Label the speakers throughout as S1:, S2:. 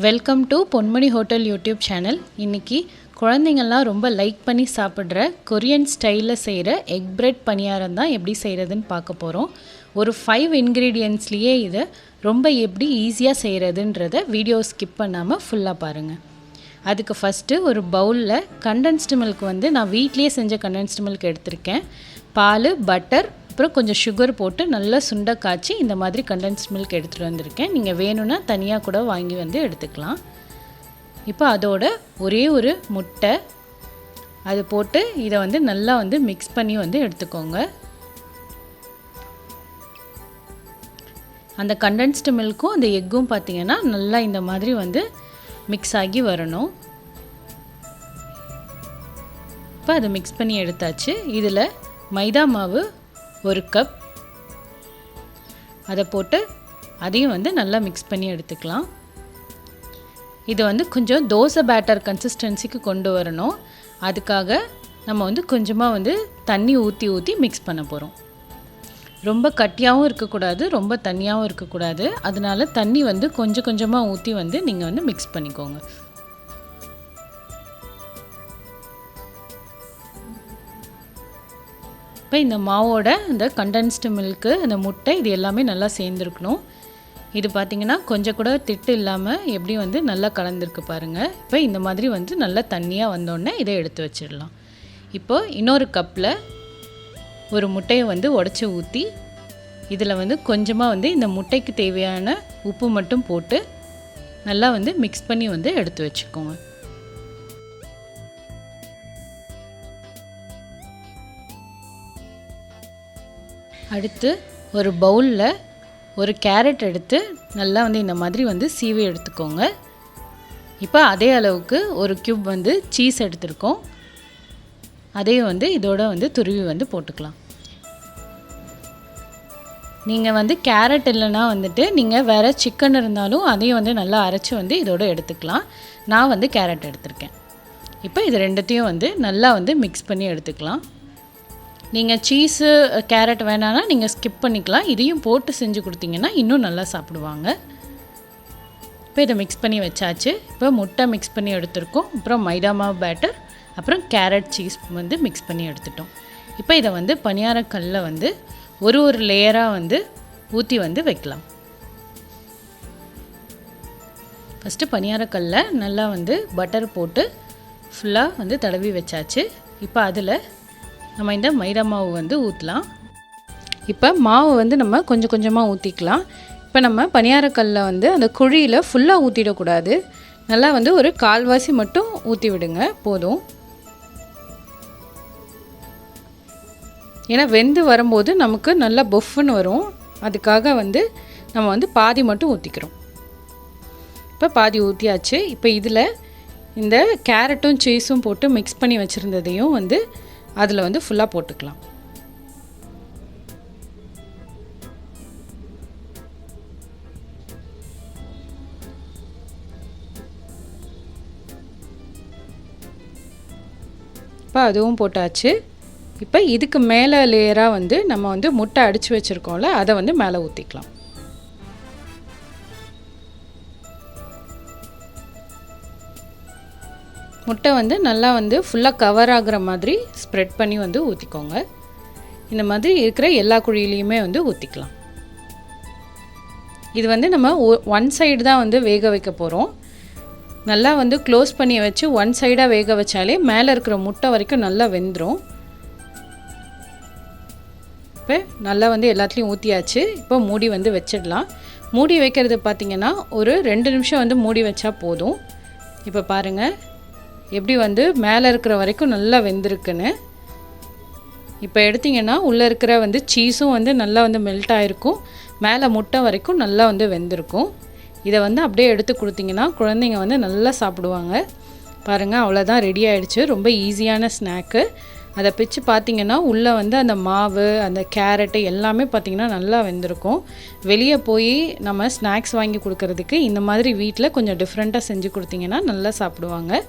S1: Welcome to Ponmani hotel YouTube channel. இன்றைக்கி குழந்தைங்கள்லாம் ரொம்ப லைக் பண்ணி சாப்பிட்ற கொரியன் ஸ்டைலில் செய்கிற எக் பிரெட் பணியாரம் தான் எப்படி செய்கிறதுன்னு பார்க்க போகிறோம். ஒரு 5 இன்க்ரீடியன்ட்ஸ்லேயே இதை ரொம்ப எப்படி ஈஸியாக செய்கிறதுன்றத வீடியோ ஸ்கிப் பண்ணாமல் ஃபுல்லாக பாருங்கள். அதுக்கு ஃபஸ்ட்டு ஒரு பவுலில் கண்டென்ஸ்டு மில்க் நான் வீட்லேயே செஞ்ச கண்டென்ஸ்டு மில்க் எடுத்திருக்கேன். பால், பட்டர், அப்புறம் கொஞ்சம் சுகர் போட்டு நல்லா சுண்டை காய்ச்சி இந்த மாதிரி கண்டென்ஸ்ட் மில்க் எடுத்துகிட்டு வந்திருக்கேன். நீங்கள் வேணும்னா தனியாக கூட வாங்கி எடுத்துக்கலாம். இப்போ அதோட ஒரே ஒரு முட்டை அது போட்டு இதை நல்லா மிக்ஸ் பண்ணி எடுத்துக்கோங்க. அந்த கண்டென்ஸ்டு மில்க்கும் அந்த எக்கும் பார்த்திங்கன்னா நல்லா இந்த மாதிரி மிக்ஸ் ஆகி வரணும். இப்போ அதை மிக்ஸ் பண்ணி எடுத்தாச்சு. இதில் மைதா மாவு 1 கப் அதை போட்டு அதையும் நல்லா மிக்ஸ் பண்ணி எடுத்துக்கலாம். இது கொஞ்சம் தோசை பேட்டர் கன்சிஸ்டன்சிக்கு கொண்டு வரணும். அதுக்காக நம்ம கொஞ்சமாக தண்ணி ஊற்றி மிக்ஸ் பண்ண போகிறோம். ரொம்ப கட்டியாகவும் இருக்கக்கூடாது, ரொம்ப தண்ணியாகவும் இருக்கக்கூடாது. அதனால தண்ணி கொஞ்சம் கொஞ்சமாக ஊற்றி நீங்கள் மிக்ஸ் பண்ணிக்கோங்க. இப்போ இந்த மாவோட இந்த கண்டென்ஸ்டு மில்க்கு, அந்த முட்டை, இது எல்லாமே நல்லா சேர்ந்துருக்கணும். இது பார்த்திங்கன்னா கொஞ்சம் கூட திட்டு இல்லாமல் எப்படி நல்லா கலந்துருக்கு பாருங்கள். இப்போ இந்த மாதிரி நல்லா தண்ணியாக வந்தோடனே இதை எடுத்து வச்சிடலாம். இப்போ இன்னொரு கப்பில் ஒரு முட்டையை உடச்சி ஊற்றி இதில் கொஞ்சமாக இந்த முட்டைக்கு தேவையான உப்பு மட்டும் போட்டு நல்லா மிக்ஸ் பண்ணி எடுத்து வச்சுக்கோங்க. அடுத்து ஒரு பவுலில் ஒரு கேரட் எடுத்து நல்லா இந்த மாதிரி சீவி எடுத்துக்கோங்க. இப்போ அதே அளவுக்கு ஒரு க்யூப் சீஸ் எடுத்துருக்கோம். அதையும் இதோட துருவி போட்டுக்கலாம். நீங்கள் கேரட் இல்லைன்னா நீங்கள் வேறு சிக்கன் இருந்தாலும் அதையும் நல்லா அரைச்சி இதோட எடுத்துக்கலாம். நான் கேரட் எடுத்திருக்கேன். இப்போ இது ரெண்டுத்தையும் நல்லா மிக்ஸ் பண்ணி எடுத்துக்கலாம். நீங்கள் சீஸு கேரட் வேணான்னா நீங்கள் ஸ்கிப் பண்ணிக்கலாம். இதையும் போட்டு செஞ்சு கொடுத்தீங்கன்னா இன்னும் நல்லா சாப்பிடுவாங்க. இப்போ இதை மிக்ஸ் பண்ணி வச்சாச்சு. இப்போ முட்டை மிக்ஸ் பண்ணி எடுத்துருக்கோம். அப்புறம் மைதா மாவு பேட்டர், அப்புறம் கேரட் சீஸ் மிக்ஸ் பண்ணி எடுத்துட்டோம். இப்போ இதை பணியாரக்கல்லில் ஒரு லேயராக ஊற்றி வைக்கலாம். ஃபஸ்ட்டு பணியாரக்கல்லில் நல்லா பட்டர் போட்டு ஃபுல்லாக தடவி வச்சாச்சு. இப்போ அதில் நம்ம இந்த மைதா மாவு ஊற்றலாம். இப்போ மாவு நம்ம கொஞ்சம் கொஞ்சமாக ஊற்றிக்கலாம். இப்போ நம்ம பணியாரக்கல்லில் அந்த குழியில் ஃபுல்லாக ஊற்றிடக்கூடாது. நல்லா ஒரு கால்வாசி மட்டும் ஊற்றி விடுங்க, போதும். ஏன்னா வெந்து வரும்போது நமக்கு நல்லா பொஃப்னு வரும். அதுக்காக நம்ம பாதி மட்டும் ஊற்றிக்கிறோம். இப்போ பாதி ஊற்றியாச்சு. இப்போ இதில் இந்த கேரட்டும் சீஸும் போட்டு மிக்ஸ் பண்ணி வச்சுருந்ததையும் அதில் ஃபுல்லாக போட்டுக்கலாம். இப்போ அதுவும் போட்டாச்சு. இப்போ இதுக்கு மேலே லேயராக நம்ம முட்டை அடித்து வச்சுருக்கோம்ல, அதை மேலே ஊற்றிக்கலாம். முட்டை நல்லா ஃபுல்லாக கவர் ஆகிற மாதிரி ஸ்ப்ரெட் பண்ணி ஊற்றிக்கோங்க. இந்த மாதிரி இருக்கிற எல்லா குழியிலையுமே ஊற்றிக்கலாம். இது நம்ம ஒன் சைடு தான் வேக வைக்க போகிறோம். நல்லா க்ளோஸ் பண்ணி வச்சு ஒன் சைடாக வேக வச்சாலே மேலே இருக்கிற முட்டை வரைக்கும் நல்லா வெந்துடும். இப்போ நல்லா எல்லாத்துலேயும் ஊற்றியாச்சு. இப்போ மூடி வச்சிடலாம். மூடி வைக்கிறது பார்த்திங்கன்னா ஒரு 2 நிமிஷம் மூடி வச்சா போதும். இப்போ பாருங்கள் எப்படி மேலே இருக்கிற வரைக்கும் நல்லா வெந்திருக்குன்னு. இப்போ எடுத்திங்கன்னா உள்ளே இருக்கிற சீஸும் நல்லா மெல்ட் ஆகிருக்கும். மேலே முட்டை வரைக்கும் நல்லா வெந்திருக்கும். இதை அப்படியே எடுத்து கொடுத்திங்கன்னா குழந்தைங்க நல்லா சாப்பிடுவாங்க. பாருங்கள், அவ்வளோதான், ரெடி ஆகிடுச்சு. ரொம்ப ஈஸியான ஸ்நாக்கு. அதை பிச்சு பார்த்திங்கன்னா உள்ளே அந்த மாவு, அந்த கேரட்டு எல்லாமே பார்த்திங்கன்னா நல்லா வெந்திருக்கும். வெளியே போய் நம்ம ஸ்நாக்ஸ் வாங்கி கொடுக்கறதுக்கு இந்த மாதிரி வீட்டில் கொஞ்சம் டிஃப்ரெண்ட்டாக செஞ்சு கொடுத்திங்கன்னா நல்லா சாப்பிடுவாங்க.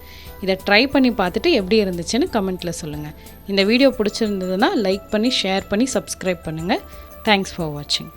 S1: இதை ட்ரை பண்ணி பார்த்துட்டு எப்படி இருந்துச்சுன்னு கமெண்ட்டில் சொல்லுங்கள். இந்த வீடியோ பிடிச்சிருந்ததுன்னா லைக் பண்ணி, ஷேர் பண்ணி, சப்ஸ்கிரைப் பண்ணுங்கள். தேங்க்ஸ் ஃபார் வாட்சிங்.